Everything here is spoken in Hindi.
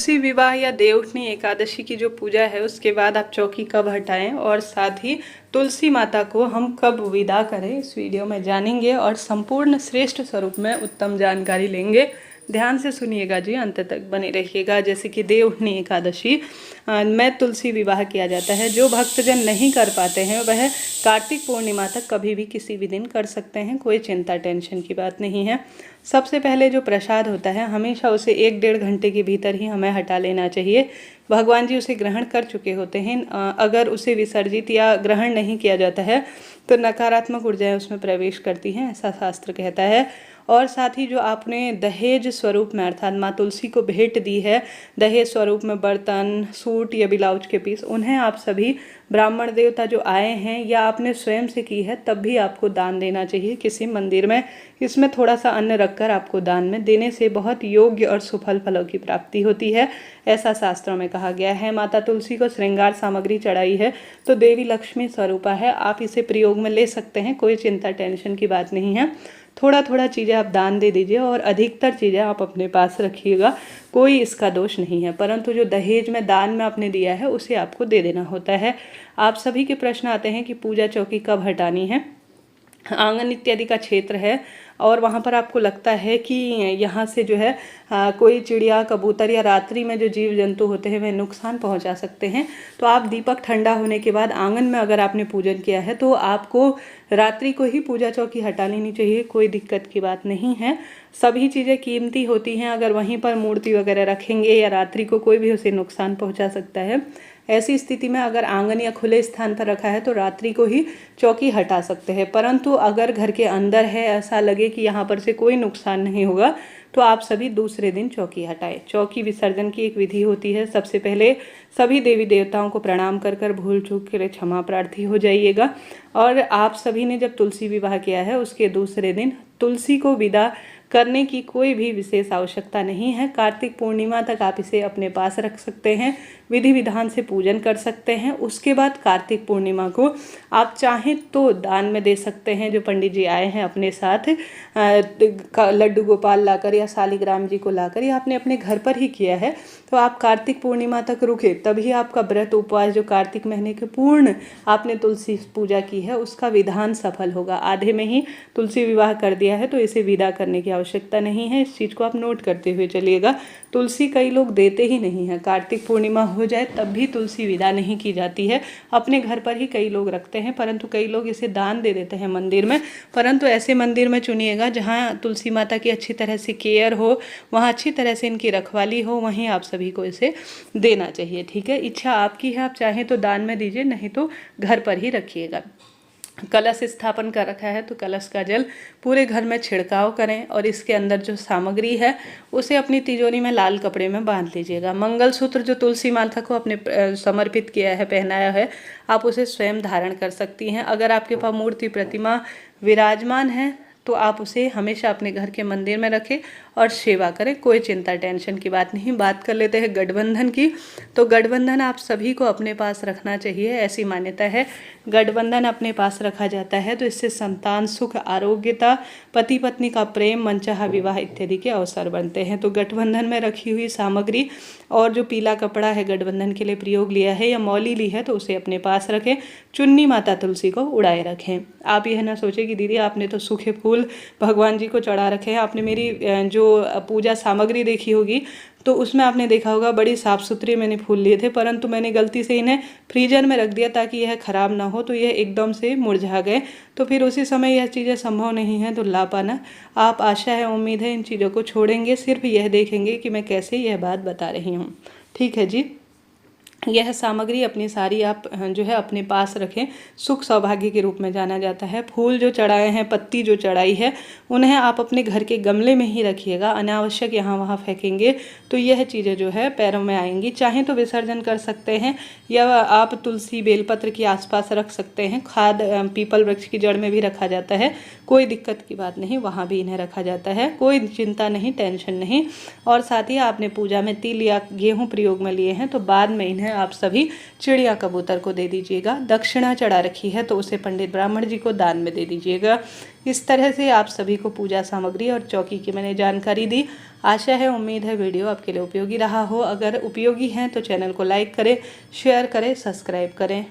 तुलसी विवाह या देवउठनी एकादशी की जो पूजा है उसके बाद आप चौकी कब हटाएं और साथ ही तुलसी माता को हम कब विदा करें, इस वीडियो में जानेंगे और संपूर्ण श्रेष्ठ स्वरूप में उत्तम जानकारी लेंगे। ध्यान से सुनिएगा जी, अंत तक बने रहिएगा। जैसे कि देवउठनी एकादशी में तुलसी विवाह किया जाता है। जो भक्तजन नहीं कर पाते हैं वह कार्तिक पूर्णिमा तक कभी भी किसी भी दिन कर सकते हैं, कोई चिंता टेंशन की बात नहीं है। सबसे पहले जो प्रसाद होता है हमेशा उसे 1-1.5 घंटे के भीतर ही हमें हटा लेना चाहिए। भगवान जी उसे ग्रहण कर चुके होते हैं। अगर उसे विसर्जित या ग्रहण नहीं किया जाता है तो नकारात्मक ऊर्जाएं उसमें प्रवेश करती हैं, ऐसा शास्त्र कहता है। और साथ ही जो आपने दहेज स्वरूप में अर्थात माँ तुलसी को भेंट दी है, दहेज स्वरूप में बर्तन, सूट या ब्लाउज के पीस, उन्हें आप सभी ब्राह्मण देवता जो आए हैं या आपने स्वयं से की है तब भी आपको दान देना चाहिए किसी मंदिर में। इसमें थोड़ा सा अन्न रखकर आपको दान में देने से बहुत योग्य और सुफल फलों की प्राप्ति होती है, ऐसा शास्त्रों में कहा गया है। माता तुलसी को श्रृंगार सामग्री चढ़ाई है तो देवी लक्ष्मी स्वरूपा है, आप इसे प्रयोग में ले सकते हैं, कोई चिंता टेंशन की बात नहीं है। थोड़ा थोड़ा चीज़ें आप दान दे दीजिए और अधिकतर चीज़ें आप अपने पास रखिएगा, कोई इसका दोष नहीं है। परंतु जो दहेज में दान में आपने दिया है उसे आपको दे देना होता है। आप सभी के प्रश्न आते हैं कि पूजा चौकी कब हटानी है। आंगन इत्यादि का क्षेत्र है और वहाँ पर आपको लगता है कि यहाँ से जो है कोई चिड़िया, कबूतर या रात्रि में जो जीव जंतु होते हैं वे नुकसान पहुँचा सकते हैं, तो आप दीपक ठंडा होने के बाद आंगन में अगर आपने पूजन किया है तो आपको रात्रि को ही पूजा चौकी हटा लेनी चाहिए, कोई दिक्कत की बात नहीं है। सभी चीज़ें कीमती होती हैं, अगर वहीं पर मूर्ति वगैरह रखेंगे या रात्रि को कोई भी उसे नुकसान पहुँचा सकता है। ऐसी स्थिति में अगर आंगन या खुले स्थान पर रखा है तो रात्रि को ही चौकी हटा सकते हैं। परंतु अगर घर के अंदर है, ऐसा लगे कि यहाँ पर से कोई नुकसान नहीं होगा, तो आप सभी दूसरे दिन चौकी हटाएं। चौकी विसर्जन की एक विधि होती है। सबसे पहले सभी देवी देवताओं को प्रणाम कर कर भूल चूक के लिए क्षमा प्रार्थी हो जाइएगा। और आप सभी ने जब तुलसी विवाह किया है उसके दूसरे दिन तुलसी को विदा करने की कोई भी विशेष आवश्यकता नहीं है। कार्तिक पूर्णिमा तक आप इसे अपने पास रख सकते हैं, विधि विधान से पूजन कर सकते हैं। उसके बाद कार्तिक पूर्णिमा को आप चाहें तो दान में दे सकते हैं। जो पंडित जी आए हैं अपने साथ लड्डू गोपाल लाकर या शालिग्राम जी को लाकर, या आपने अपने घर पर ही किया है तो आप कार्तिक पूर्णिमा तक रुके, तभी आपका व्रत उपवास जो कार्तिक महीने के पूर्ण आपने तुलसी पूजा की है उसका विधान सफल होगा। आधे में ही तुलसी विवाह कर दिया है तो इसे विदा करने की आवश्यकता नहीं है, इस चीज़ को आप नोट करते हुए चलिएगा। तुलसी कई लोग देते ही नहीं हैं, कार्तिक पूर्णिमा हो जाए तब भी तुलसी विदा नहीं की जाती है। अपने घर पर ही कई लोग रखते हैं, परंतु कई लोग इसे दान दे देते हैं मंदिर में। परंतु ऐसे मंदिर में चुनिएगा जहाँ तुलसी माता की अच्छी तरह से केयर हो, वहाँ अच्छी तरह से इनकी रखवाली हो, वहीं आप सभी को इसे देना चाहिए। ठीक है, इच्छा आपकी है, आप चाहें तो दान में दीजिए, नहीं तो घर पर ही रखिएगा। कलश स्थापन कर रखा है तो कलश का जल पूरे घर में छिड़काव करें और इसके अंदर जो सामग्री है उसे अपनी तिजोरी में लाल कपड़े में बांध लीजिएगा। मंगलसूत्र जो तुलसी माता को अपने समर्पित किया है, पहनाया है, आप उसे स्वयं धारण कर सकती हैं। अगर आपके पास मूर्ति प्रतिमा विराजमान है तो आप उसे हमेशा अपने घर के मंदिर में रखें और सेवा करें, कोई चिंता टेंशन की बात नहीं। बात कर लेते हैं गठबंधन की। तो गठबंधन आप सभी को अपने पास रखना चाहिए, ऐसी मान्यता है। गठबंधन अपने पास रखा जाता है तो इससे संतान सुख, आरोग्यता, पति पत्नी का प्रेम, मनचाहा विवाह इत्यादि के अवसर बनते हैं। तो गठबंधन में रखी हुई सामग्री और जो पीला कपड़ा है गठबंधन के लिए प्रयोग लिया है या मौली ली है तो उसे अपने पास रखें। चुन्नी माता तुलसी को उड़ाए रखें। आप यह ना सोचें कि दीदी आपने तो सूखे फूल भगवान जी को चढ़ा रखे हैं। आपने मेरी जो पूजा सामग्री देखी होगी तो उसमें आपने देखा होगा बड़ी साफ़ सुथरी मैंने फूल लिए थे, परंतु मैंने गलती से इन्हें फ्रीजर में रख दिया ताकि यह ख़राब ना हो, तो यह एकदम से मुरझा गए। तो फिर उसी समय यह चीज़ें संभव नहीं है तो ला पाना। आप आशा है, उम्मीद है इन चीज़ों को छोड़ेंगे, सिर्फ यह देखेंगे कि मैं कैसे यह बात बता रही हूँ। ठीक है जी, यह सामग्री अपनी सारी आप जो है अपने पास रखें, सुख सौभाग्य के रूप में जाना जाता है। फूल जो चढ़ाए हैं, पत्ती जो चढ़ाई है, उन्हें आप अपने घर के गमले में ही रखिएगा, अनावश्यक यहाँ वहाँ फेंकेंगे तो यह चीज़ें जो है पैरों में आएंगी। चाहें तो विसर्जन कर सकते हैं या आप तुलसी बेलपत्र के आसपास रख सकते हैं। खाद पीपल वृक्ष की जड़ में भी रखा जाता है, कोई दिक्कत की बात नहीं, वहाँ भी इन्हें रखा जाता है, कोई चिंता नहीं, टेंशन नहीं। और साथ ही आपने पूजा में तिल या गेहूँ प्रयोग में लिए हैं तो बाद में इन्हें आप सभी चिड़िया कबूतर को दे दीजिएगा। दक्षिणा चढ़ा रखी है तो उसे पंडित ब्राह्मण जी को दान में दे दीजिएगा। इस तरह से आप सभी को पूजा सामग्री और चौकी की मैंने जानकारी दी। आशा है, उम्मीद है वीडियो आपके लिए उपयोगी रहा हो। अगर उपयोगी है तो चैनल को लाइक करें, शेयर करें, सब्सक्राइब करें।